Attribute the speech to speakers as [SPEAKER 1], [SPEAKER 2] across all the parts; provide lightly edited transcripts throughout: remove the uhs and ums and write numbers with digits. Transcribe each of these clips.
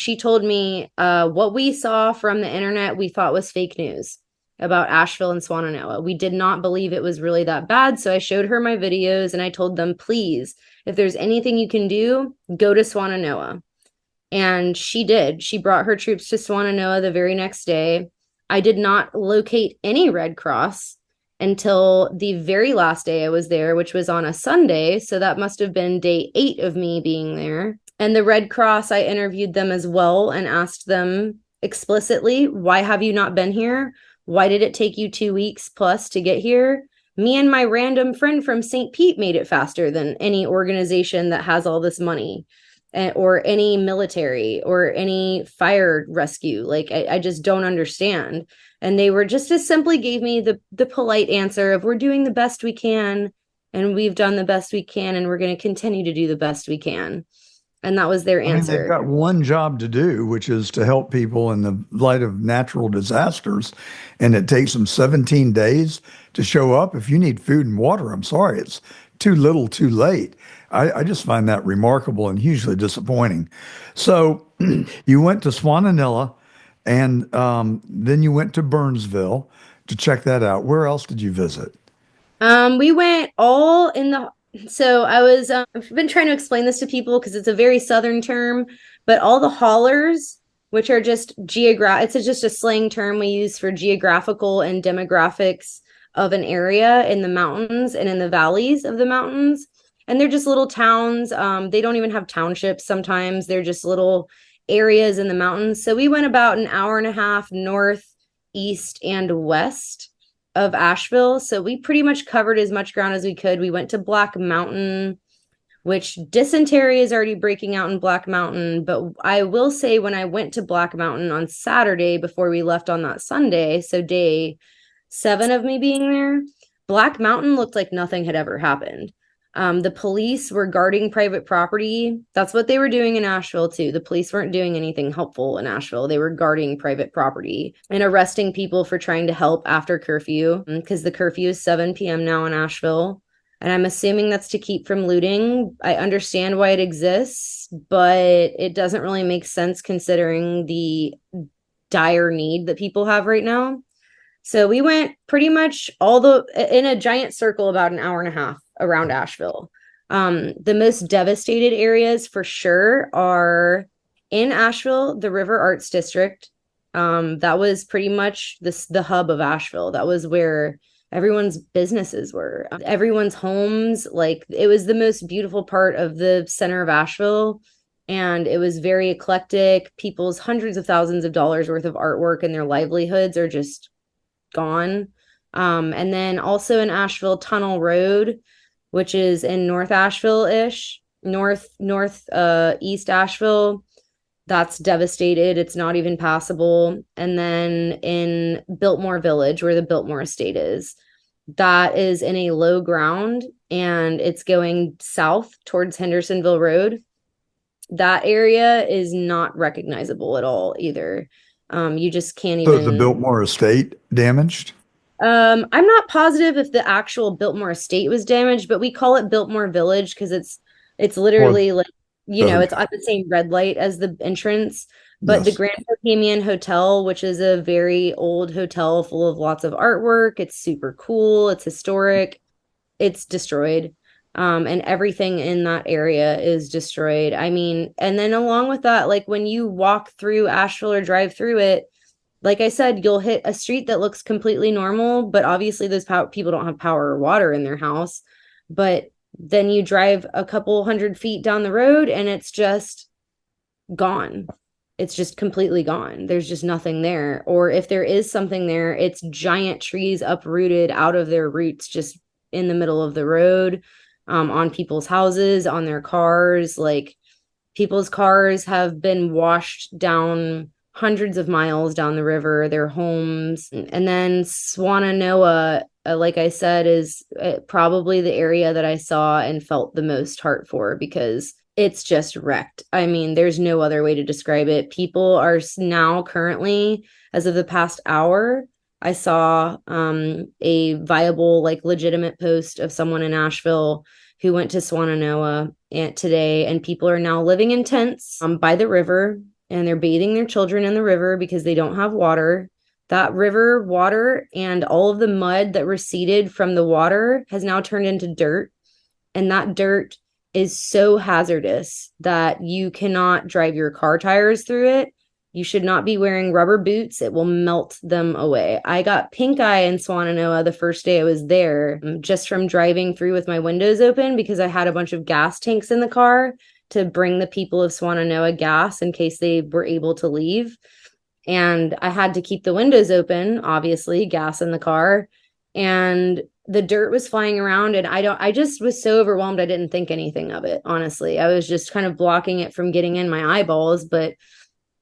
[SPEAKER 1] she told me what we saw from the internet, we thought was fake news about Asheville and Swannanoa. We did not believe it was really that bad. So I showed her my videos and I told them, please, if there's anything you can do, go to Swannanoa. And she did. She brought her troops to Swannanoa the very next day. I did not locate any Red Cross until the very last day I was there, which was on a Sunday. So that must have been day 8 of me being there. And the Red Cross, I interviewed them as well and asked them explicitly, why have you not been here? Why did it take you 2 weeks plus to get here? Me and my random friend from St. Pete made it faster than any organization that has all this money, or any military or any fire rescue. Like, I just don't understand. And they were just as simply gave me the polite answer of, we're doing the best we can, and we've done the best we can, and we're going to continue to do the best we can. And that was their
[SPEAKER 2] I mean, they've
[SPEAKER 1] answer.
[SPEAKER 2] got one job to do, which is to help people in the light of natural disasters. And it takes them 17 days to show up. If you need food and water, I'm sorry, it's too little, too late. I just find that remarkable and hugely disappointing. So you went to Swannanoa and then you went to Burnsville to check that out. Where else did you visit?
[SPEAKER 1] We went all in the, so I was, I've been trying to explain this to people because it's a very Southern term, but all the hollers, which are just it's just a slang term we use for geographical and demographics of an area in the mountains and in the valleys of the mountains. And they're just little towns. They don't even have townships sometimes. They're just little areas in the mountains. So we went about an hour and a half north, east, and west of Asheville. So we pretty much covered as much ground as we could. We went to Black Mountain, which dysentery is already breaking out in Black Mountain. But I will say, when I went to Black Mountain on Saturday before we left on that Sunday, so day 7 of me being there, Black Mountain looked like nothing had ever happened. The police were guarding private property. That's what they were doing in Asheville too. The police weren't doing anything helpful in Asheville. They were guarding private property and arresting people for trying to help after curfew, because the curfew is 7 p.m. now in Asheville. And I'm assuming that's to keep from looting. I understand why it exists, but it doesn't really make sense considering the dire need that people have right now. So we went pretty much in a giant circle about an hour and a half around Asheville. The most devastated areas for sure are in Asheville, the River Arts District. That was pretty much the hub of Asheville. That was where everyone's businesses were, everyone's homes. Like, it was the most beautiful part of the center of Asheville. And it was very eclectic. People's hundreds of thousands of dollars worth of artwork and their livelihoods are just gone. And then also in Asheville, Tunnel Road, which is in North Asheville-ish, East Asheville, that's devastated. It's not even passable. And then in Biltmore Village, where the Biltmore estate is, that is in a low ground and it's going south towards Hendersonville Road. That area is not recognizable at all either. You just can't
[SPEAKER 2] So is the
[SPEAKER 1] even.
[SPEAKER 2] Biltmore estate damaged?
[SPEAKER 1] I'm not positive if the actual Biltmore estate was damaged, but we call it Biltmore Village because it's
[SPEAKER 2] Or
[SPEAKER 1] literally like,
[SPEAKER 2] the,
[SPEAKER 1] it's at the same red light as the entrance. But the
[SPEAKER 2] yes.
[SPEAKER 1] Grand Bohemian Hotel, which is a very old hotel full of lots of artwork, it's super cool, it's historic, it's destroyed. And everything in that area is destroyed. I mean, and then along with that, like when you walk through Asheville or drive through it, like I said, you'll hit a street that looks completely normal, but obviously those people don't have power or water in their house. But then you drive a couple hundred feet down the road and it's just gone. It's just completely gone. There's just nothing there. Or if there is something there, it's giant trees uprooted out of their roots just in the middle of the road, on people's houses, on their cars. Like, people's cars have been washed down hundreds of miles down the river, their homes. And then Swannanoa, like I said, is probably the area that I saw and felt the most heart for, because it's just wrecked. I mean, there's no other way to describe it. People are now currently, as of the past hour, I saw a viable, like legitimate post of someone in Asheville who went to Swannanoa today, and people are now living in tents by the river. and they're bathing their children in the river because they don't have water. That river water and all of the mud that receded from the water has now turned into dirt. And that dirt is so hazardous that you cannot drive your car tires through it. You should not be wearing rubber boots. It will melt them away. I got pink eye in Swannanoa the first day I was there just from driving through with my windows open because I had a bunch of gas tanks in the car to bring the people of Swannanoa gas in case they were able to leave. And I had to keep the windows open, obviously, gas in the car. And the dirt was flying around, and I just was so overwhelmed I didn't think anything of it, honestly. I was just kind of blocking it from getting in my eyeballs, but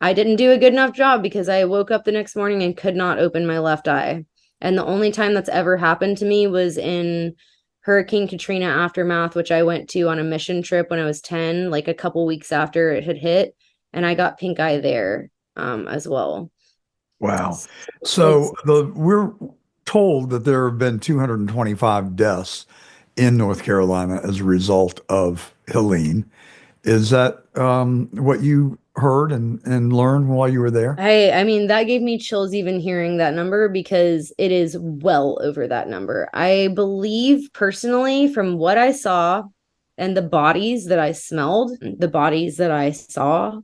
[SPEAKER 1] I didn't do a good enough job because I woke up the next morning and could not open my left eye. And the only time that's ever happened to me was in Hurricane Katrina aftermath, which I went to on a mission trip when I was 10, like a couple weeks after it had hit, and I got pink eye there as well.
[SPEAKER 2] Wow. So
[SPEAKER 1] It's
[SPEAKER 2] we're told that there have been 225 deaths in North Carolina as a result of Helene. Is that what you heard and learned while you were there?
[SPEAKER 1] I mean that gave me chills even hearing that number because it is well over that number. I believe personally from what I saw and the bodies that I smelled, the bodies that I saw,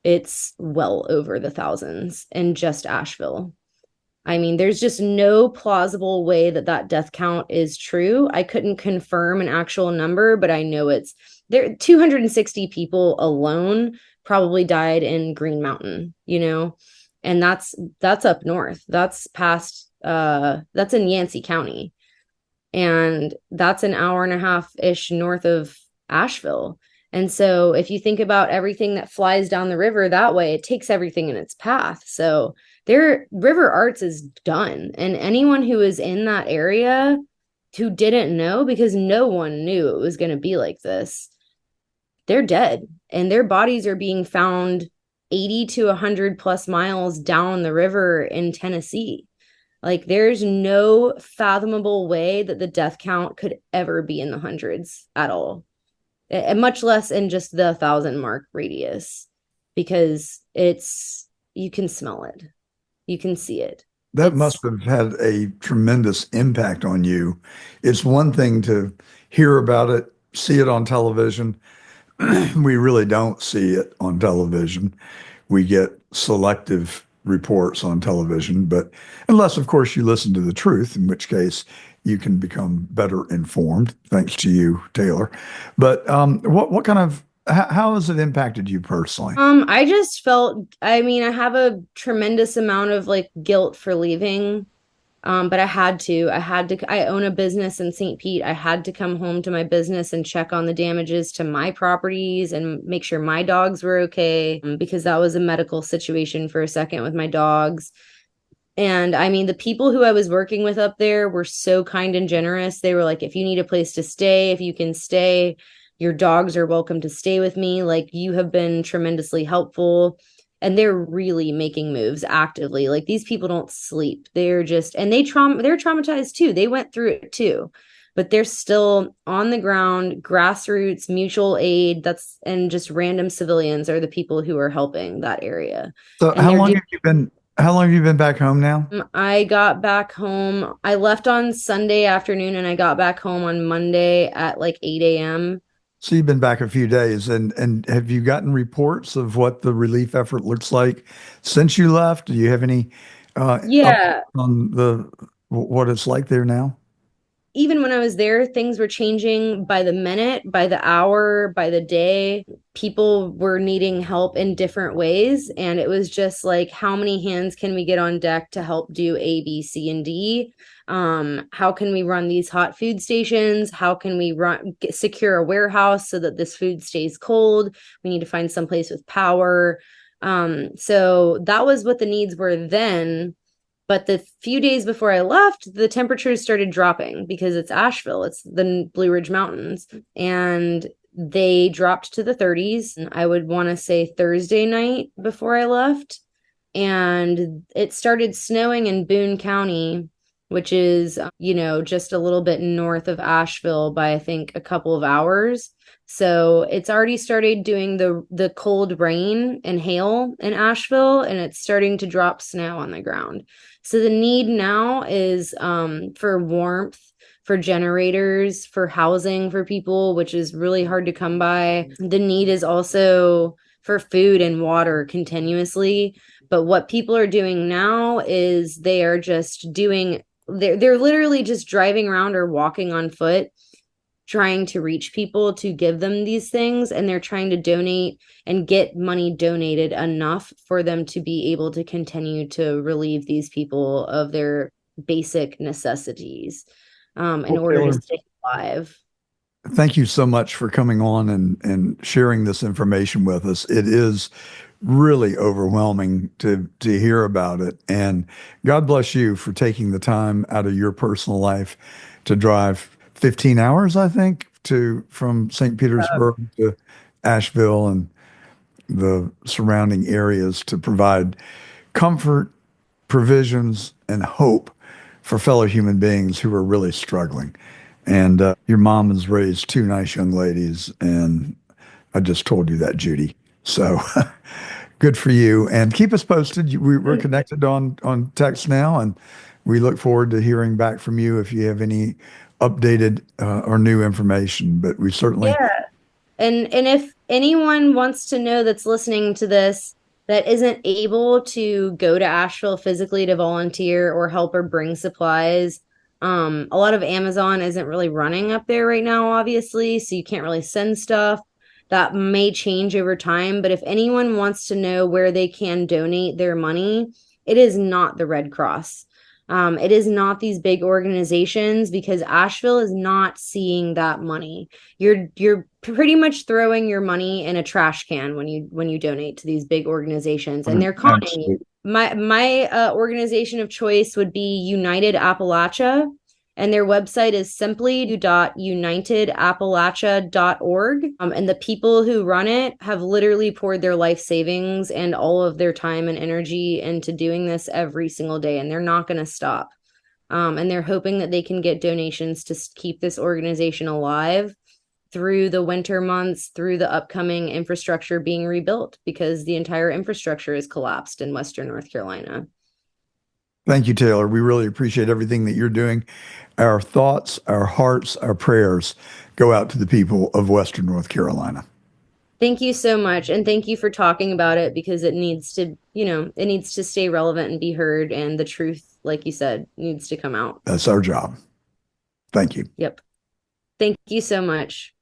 [SPEAKER 1] it's well over the thousands in just Asheville. I mean, there's just no plausible way that that death count is true. I couldn't confirm an actual number, but I know it's there. 260 people alone probably died in Green Mountain, and that's up north. That's past that's in Yancey County. And that's an hour and a half ish north of Asheville. And so if you think about everything that flies down the river that way, it takes everything in its path. So their river arts is done. And anyone who is in that area who didn't know, because no one knew it was going to be like this, they're dead. And their bodies are being found 80 to 100 plus miles down the river in Tennessee. Like there's no fathomable way that the death count could ever be in the hundreds at all, and much less in just the 1,000 mark radius, because you can smell it, you can see it.
[SPEAKER 2] That must
[SPEAKER 1] It's
[SPEAKER 2] have had a tremendous impact on you. It's one thing to hear about it, see it on television. We really don't see it on television. We get selective reports on television, but unless, of course, you listen to the truth, in which case you can become better informed, thanks to you, Taylor. But what kind of how has it impacted you personally?
[SPEAKER 1] I just felt, I mean, I have a tremendous amount of like guilt for leaving. But I own a business in St. Pete. I had to come home to my business and check on the damages to my properties and make sure my dogs were okay, because that was a medical situation for a second with my dogs. And I mean, the people who I was working with up there were so kind and generous. They were like, if you need a place to stay, if you can stay, your dogs are welcome to stay with me. Like, you have been tremendously helpful. And they're really making moves actively. Like, these people don't sleep. They're just, and they're traumatized too. They went through it too, but they're still on the ground. Grassroots, mutual aid, and just random civilians are the people who are helping that area.
[SPEAKER 2] So
[SPEAKER 1] And they're doing
[SPEAKER 2] how long have you been back home now?
[SPEAKER 1] I got back home. I left on Sunday afternoon and I got back home on Monday at like 8 a.m.
[SPEAKER 2] So you've been back a few days, and have you gotten reports of what the relief effort looks like since you left? Do you have any updates
[SPEAKER 1] Yeah,
[SPEAKER 2] on the what it's like there now?
[SPEAKER 1] even when I was there, things were changing by the minute, by the hour, by the day. People were needing help in different ways. And it was just like, how many hands can we get on deck to help do A, B, C, and D? How can we run these hot food stations? How can we secure a warehouse so that this food stays cold? We need to find some place with power. So that was what the needs were then. But the few days before I left, the temperatures started dropping because it's Asheville, it's the Blue Ridge Mountains, and they dropped to the 30s. I would want to say Thursday night before I left. And it started snowing in Boone County which is, just a little bit north of Asheville by I think a couple of hours. So it's already started doing the cold rain and hail in Asheville, and it's starting to drop snow on the ground. So the need now is for warmth, for generators, for housing for people, which is really hard to come by. The need is also for food and water continuously. But what people are doing now is they are just doing they're literally just driving around or walking on foot trying to reach people to give them these things, and they're trying to donate and get money donated enough for them to be able to continue to relieve these people of their basic necessities in
[SPEAKER 2] Well,
[SPEAKER 1] order to
[SPEAKER 2] Taylor,
[SPEAKER 1] stay alive.
[SPEAKER 2] thank you so much for coming on and sharing this information with us. It is really overwhelming to hear about it. And God bless you for taking the time out of your personal life to drive 15 hours, I think, to from St. Petersburg to Asheville and the surrounding areas to provide comfort, provisions, and hope for fellow human beings who are really struggling. And your mom has raised two nice young ladies, and I just told you that, Judy. So good for you. And keep us posted. We're connected on text now, and we look forward to hearing back from you if you have any updated or new information. But we certainly
[SPEAKER 1] Yeah. And if anyone wants to know that's listening to this that isn't able to go to Asheville physically to volunteer or help or bring supplies, a lot of Amazon isn't really running up there right now, obviously, so you can't really send stuff. That may change over time, but if anyone wants to know where they can donate their money, it is not the Red Cross. It is not these big organizations because Asheville is not seeing that money. You're pretty much throwing your money in a trash can when you donate to these big organizations, and they're conning you.
[SPEAKER 2] absolutely.
[SPEAKER 1] My organization of choice would be United Appalachia, and their website is simply.unitedappalachia.org. And the people who run it have literally poured their life savings and all of their time and energy into doing this every single day, and they're not going to stop. And they're hoping that they can get donations to keep this organization alive through the winter months, through the upcoming infrastructure being rebuilt, because the entire infrastructure is collapsed in Western North Carolina.
[SPEAKER 2] Thank you, Taylor. We really appreciate everything that you're doing. Our thoughts, our hearts, our prayers go out to the people of Western North Carolina.
[SPEAKER 1] Thank you so much. And thank you for talking about it because it needs to, it needs to stay relevant and be heard. And the truth, like you said, needs to come out.
[SPEAKER 2] That's our job. Thank you.
[SPEAKER 1] Yep. Thank you so much.